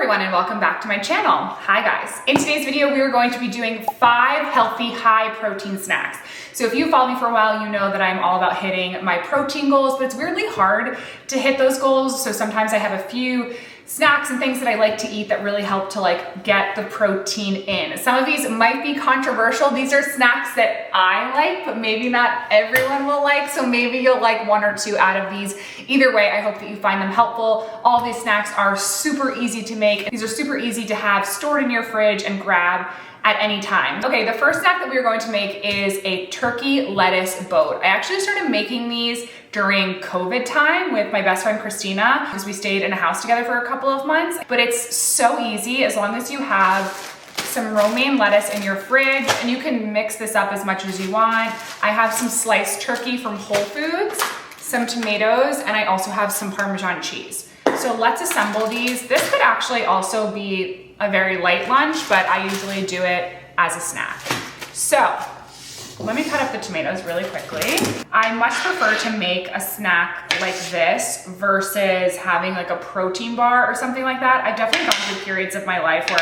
everyone and welcome back to my channel. Hi guys. In today's video, we are going to be doing 5 healthy, high protein snacks. So if you follow me for a while, you know that I'm all about hitting my protein goals, but it's weirdly hard to hit those goals. So sometimes I have a few snacks and things that I like to eat that really help to get the protein in. Some of these might be controversial. These are snacks that I like, but maybe not everyone will like. So maybe you'll like 1 or 2 out of these. Either way, I hope that you find them helpful. All these snacks are super easy to make. These are super easy to have stored in your fridge and grab at any time. Okay, the first snack that we are going to make is a turkey lettuce boat. I actually started making these during COVID time with my best friend Christina, because we stayed in a house together for a couple of months. But it's so easy as long as you have some romaine lettuce in your fridge, and you can mix this up as much as you want. I have some sliced turkey from Whole Foods, some tomatoes, and I also have some Parmesan cheese. So let's assemble these. This could actually also be a very light lunch, but I usually do it as a snack. So let me cut up the tomatoes really quickly. I much prefer to make a snack like this versus having like a protein bar or something like that. I've definitely gone through periods of my life where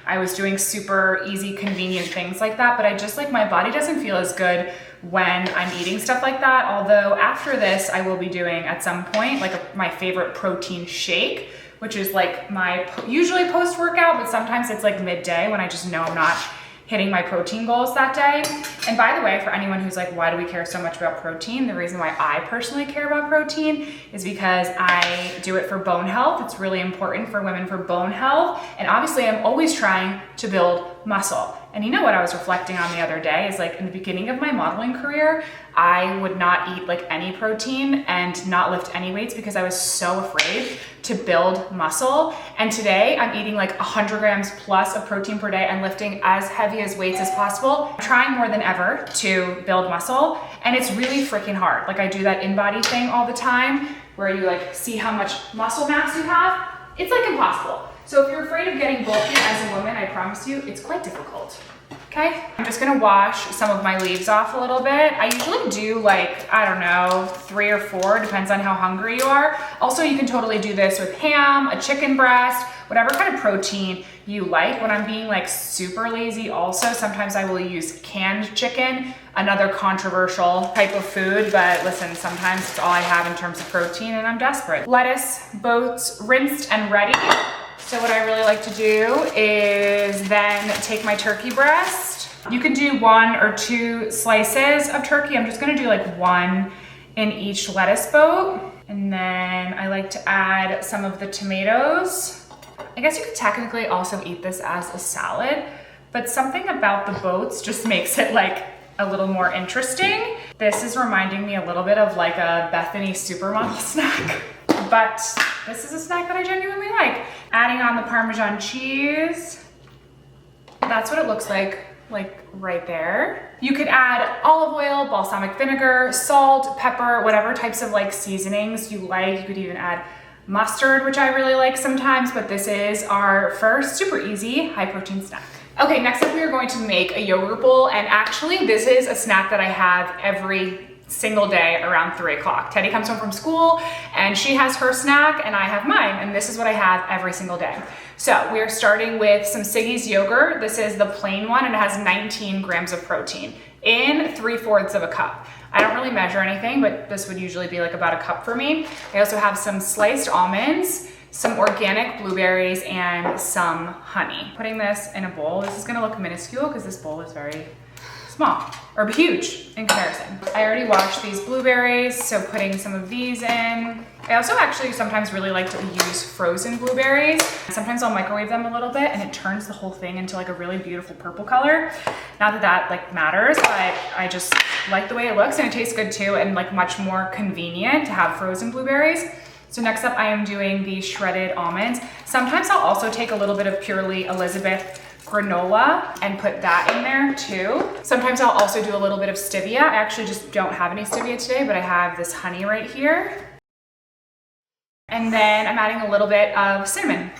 I was doing super easy, convenient things like that, but I just my body doesn't feel as good when I'm eating stuff like that. Although after this, I will be doing at some point my favorite protein shake, which is my usually post-workout, but sometimes it's midday when I just know I'm not hitting my protein goals that day. And by the way, for anyone who's why do we care so much about protein? The reason why I personally care about protein is because I do it for bone health. It's really important for women for bone health. And obviously I'm always trying to build muscle. And you know what I was reflecting on the other day is in the beginning of my modeling career, I would not eat any protein and not lift any weights because I was so afraid to build muscle. And today I'm eating 100 grams plus of protein per day and lifting as heavy as weights as possible. I'm trying more than ever to build muscle, and it's really freaking hard. I do that InBody thing all the time where you see how much muscle mass you have. It's impossible. So if you're afraid of getting bulky as a woman, I promise you, it's quite difficult. Okay, I'm just gonna wash some of my leaves off a little bit. I usually do I don't know, 3 or 4, depends on how hungry you are. Also, you can totally do this with ham, a chicken breast, whatever kind of protein you like. When I'm being super lazy also, sometimes I will use canned chicken, another controversial type of food, but listen, sometimes it's all I have in terms of protein and I'm desperate. Lettuce, boats, rinsed and ready. So what I really like to do is then take my turkey breast. You can do 1 or 2 slices of turkey. I'm just gonna do 1 in each lettuce boat. And then I like to add some of the tomatoes. I guess you could technically also eat this as a salad, but something about the boats just makes it a little more interesting. This is reminding me a little bit of a Bethany supermodel snack, but this is a snack that I genuinely like. Adding on the Parmesan cheese. That's what it looks like right there. You could add olive oil, balsamic vinegar, salt, pepper, whatever types of seasonings you like. You could even add mustard, which I really like sometimes, but this is our first super easy high protein snack. Okay, next up we are going to make a yogurt bowl, and actually this is a snack that I have every single day around 3 o'clock. Teddy comes home from school and she has her snack and I have mine, and this is what I have every single day. So we are starting with some Siggi's yogurt. This is the plain one and it has 19 grams of protein in 3/4 of a cup. I don't really measure anything, but this would usually be about a cup for me. I also have some sliced almonds, some organic blueberries, and some honey. Putting this in a bowl. This is gonna look minuscule because this bowl is very small, or huge in comparison. I already washed these blueberries, so putting some of these in. I also actually sometimes really like to use frozen blueberries. Sometimes I'll microwave them a little bit and it turns the whole thing into a really beautiful purple color. Not that that matters, but I just like the way it looks and it tastes good too, and much more convenient to have frozen blueberries. So next up I am doing the shredded almonds. Sometimes I'll also take a little bit of Purely Elizabeth granola and put that in there too. Sometimes I'll also do a little bit of stevia. I actually just don't have any stevia today, but I have this honey right here. And then I'm adding a little bit of cinnamon.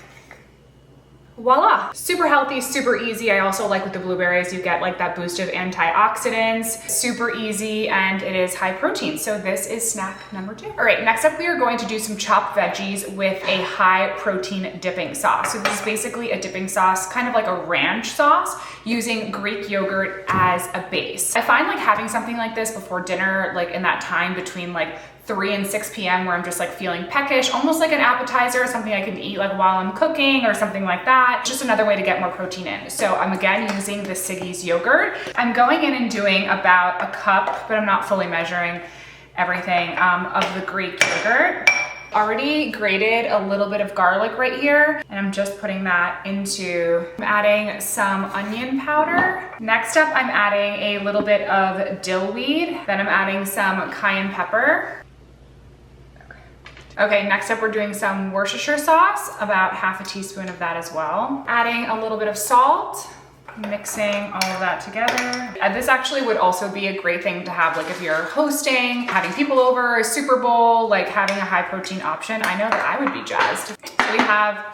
voila. Super healthy, super easy. I also like with the blueberries, you get like that boost of antioxidants, super easy, and it is high protein. So this is snack number 2. All right, next up we are going to do some chopped veggies with a high protein dipping sauce. So this is basically a dipping sauce, kind of like a ranch sauce, using Greek yogurt as a base. I find like having something like this before dinner, like in that time between like 3 and 6 p.m. where I'm just like feeling peckish, almost like an appetizer, something I can eat like while I'm cooking or something like that. Just another way to get more protein in. So I'm again using the Siggy's yogurt. I'm going in and doing about a cup, but I'm not fully measuring everything, of the Greek yogurt. Already grated a little bit of garlic right here, and I'm just putting that into, I'm adding some onion powder. Next up, I'm adding a little bit of dill weed. Then I'm adding some cayenne pepper. Okay, next up we're doing some Worcestershire sauce, about half a teaspoon of that as well. Adding a little bit of salt, mixing all of that together. This actually would also be a great thing to have like if you're hosting, having people over, a Super Bowl, like having a high protein option. I know that I would be jazzed. So we have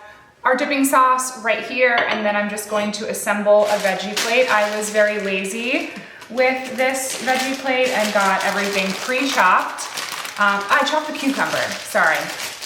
our dipping sauce right here, and then I'm just going to assemble a veggie plate. I was very lazy with this veggie plate and got everything pre-chopped. I chopped the cucumber, sorry.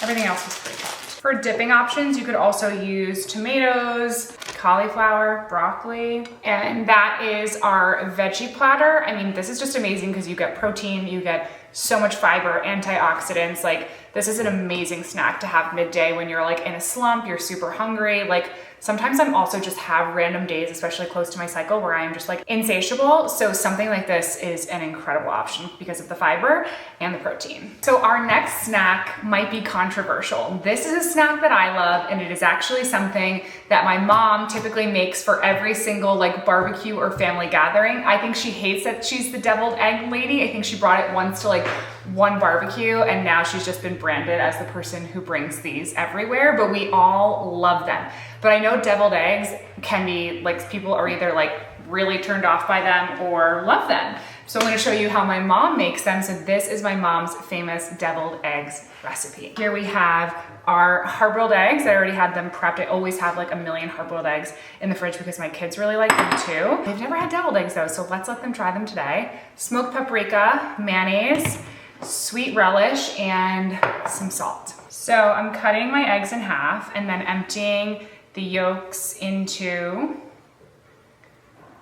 Everything else was pre-chopped. For dipping options, you could also use tomatoes, cauliflower, broccoli, and that is our veggie platter. I mean, this is just amazing because you get protein, you get so much fiber, antioxidants. Like, this is an amazing snack to have midday when you're like in a slump, you're super hungry. Like, sometimes I'm also just have random days, especially close to my cycle, where I am just like insatiable. So something like this is an incredible option because of the fiber and the protein. So our next snack might be controversial. This is a snack that I love, and it is actually something that my mom typically makes for every single like barbecue or family gathering. I think she hates that she's the deviled egg lady. I think she brought it once to like one barbecue, and now she's just been branded as the person who brings these everywhere, but we all love them. But I know deviled eggs can be like, people are either like really turned off by them or love them. So I'm gonna show you how my mom makes them. So this is my mom's famous deviled eggs recipe. Here we have our hard-boiled eggs. I already had them prepped. I always have like a million hard-boiled eggs in the fridge because my kids really like them too. They've never had deviled eggs though, so let's let them try them today. Smoked paprika, mayonnaise, sweet relish, and some salt. So I'm cutting my eggs in half and then emptying the yolks into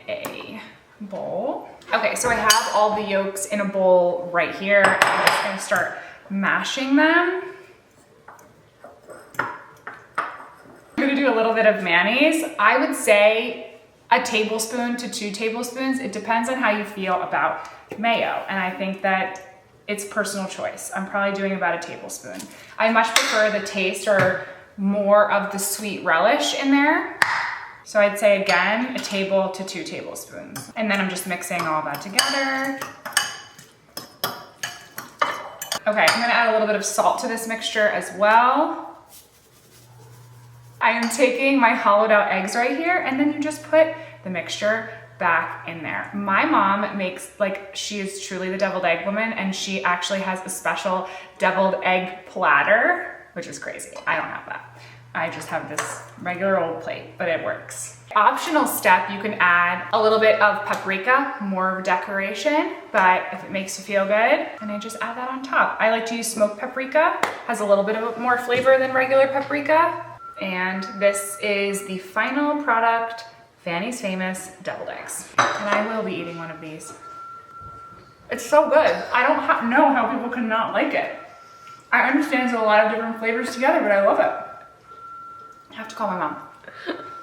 a bowl. Okay, so I have all the yolks in a bowl right here. I'm just gonna start mashing them. I'm gonna do a little bit of mayonnaise. I would say a tablespoon to 2 tablespoons. It depends on how you feel about mayo, and I think that it's personal choice. I'm probably doing about a tablespoon. I much prefer the taste or more of the sweet relish in there. So I'd say again, a table to 2 tablespoons. And then I'm just mixing all that together. Okay, I'm gonna add a little bit of salt to this mixture as well. I am taking my hollowed out eggs right here, and then you just put the mixture back in there. My mom makes, like, she is truly the deviled egg woman, and she actually has a special deviled egg platter, which is crazy. I don't have that. I just have this regular old plate, but it works. Optional step, you can add a little bit of paprika, more of decoration, but if it makes you feel good, and I just add that on top. I like to use smoked paprika, has a little bit of more flavor than regular paprika. And this is the final product, Fanny's famous deviled eggs. And I will be eating one of these. It's so good. I don't know how people can not like it. I understand it's a lot of different flavors together, but I love it. I have to call my mom.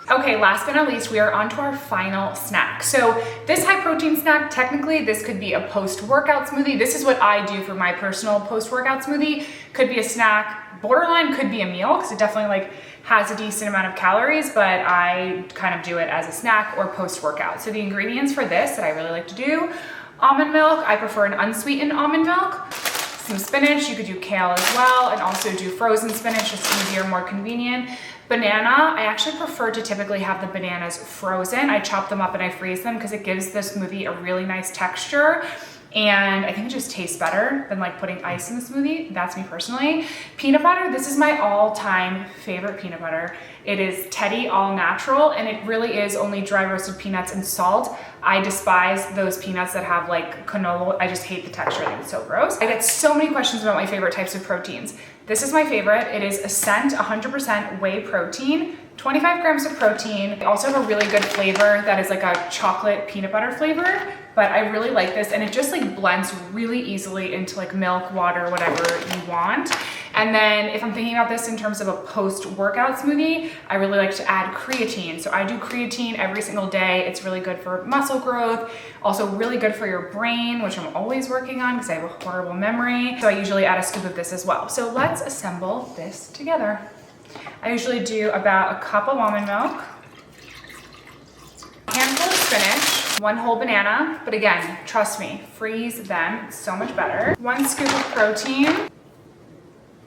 Okay, last but not least, we are on to our final snack. So this high protein snack, technically this could be a post-workout smoothie. This is what I do for my personal post-workout smoothie. Could be a snack, borderline could be a meal, because it definitely like has a decent amount of calories, but I kind of do it as a snack or post-workout. So the ingredients for this that I really like to do, almond milk. I prefer an unsweetened almond milk. Some spinach, you could do kale as well, and also do frozen spinach, it's easier, more convenient. Banana, I actually prefer to typically have the bananas frozen. I chop them up and I freeze them because it gives the smoothie a really nice texture. and I think it just tastes better than like putting ice in the smoothie. That's me personally. Peanut butter, this is my all-time favorite peanut butter. It is Teddy all natural, and it really is only dry roasted peanuts and salt. I despise those peanuts that have like canola. I just hate the texture. I think it's so gross. I get so many questions about my favorite types of proteins. This is my favorite. It is Ascent 100% whey protein, 25 grams of protein. They also have a really good flavor that is like a chocolate peanut butter flavor, but I really like this, and it just like blends really easily into like milk, water, whatever you want. And then if I'm thinking about this in terms of a post-workout smoothie, I really like to add creatine. So I do creatine every single day. It's really good for muscle growth, also really good for your brain, which I'm always working on because I have a horrible memory. So I usually add a scoop of this as well. So let's assemble this together. I usually do about a cup of almond milk, a handful of spinach, 1 whole banana, but again, trust me, freeze them, it's so much better. 1 scoop of protein,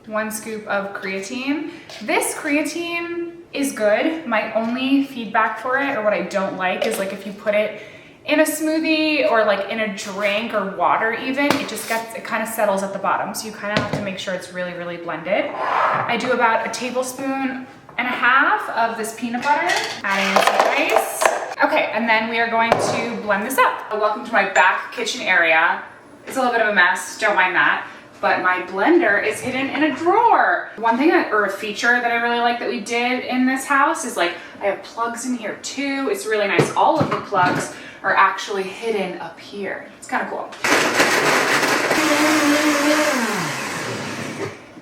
1 scoop of creatine. This creatine is good. My only feedback for it, or what I don't like, is like if you put it in a smoothie or like in a drink or water even, it kind of settles at the bottom. So you kind of have to make sure it's really, really blended. I do about 1.5 tablespoons of this peanut butter, adding some ice. Okay, and then we are going to blend this up. Welcome to my back kitchen area. It's a little bit of a mess, don't mind that. But my blender is hidden in a drawer. One thing or a feature that I really like that we did in this house is like, I have plugs in here too. It's really nice. All of the plugs are actually hidden up here. It's kind of cool.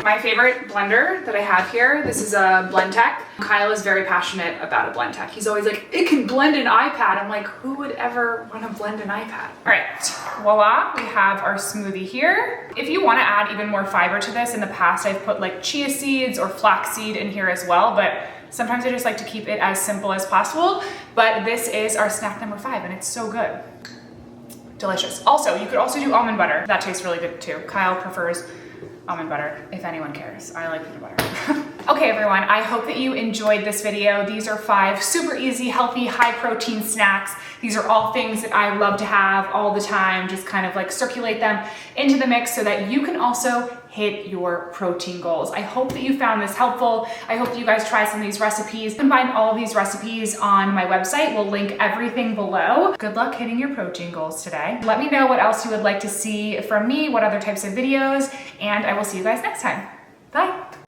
My favorite blender that I have here, this is a Blendtec. Kyle is very passionate about a Blendtec. He's always like, it can blend an iPad. I'm like, who would ever want to blend an iPad? All right, voila, we have our smoothie here. If you want to add even more fiber to this, in the past I've put like chia seeds or flaxseed in here as well, but sometimes I just like to keep it as simple as possible. But this is our snack number 5, and it's so good. Delicious. Also, you could also do almond butter. That tastes really good too. Kyle prefers almond butter, if anyone cares. I like peanut butter. Okay, everyone, I hope that you enjoyed this video. These are 5 super easy, healthy, high protein snacks. These are all things that I love to have all the time, just kind of like circulate them into the mix so that you can also hit your protein goals. I hope that you found this helpful. I hope that you guys try some of these recipes. You can find all of these recipes on my website. We'll link everything below. Good luck hitting your protein goals today. Let me know what else you would like to see from me, what other types of videos, and I will see you guys next time.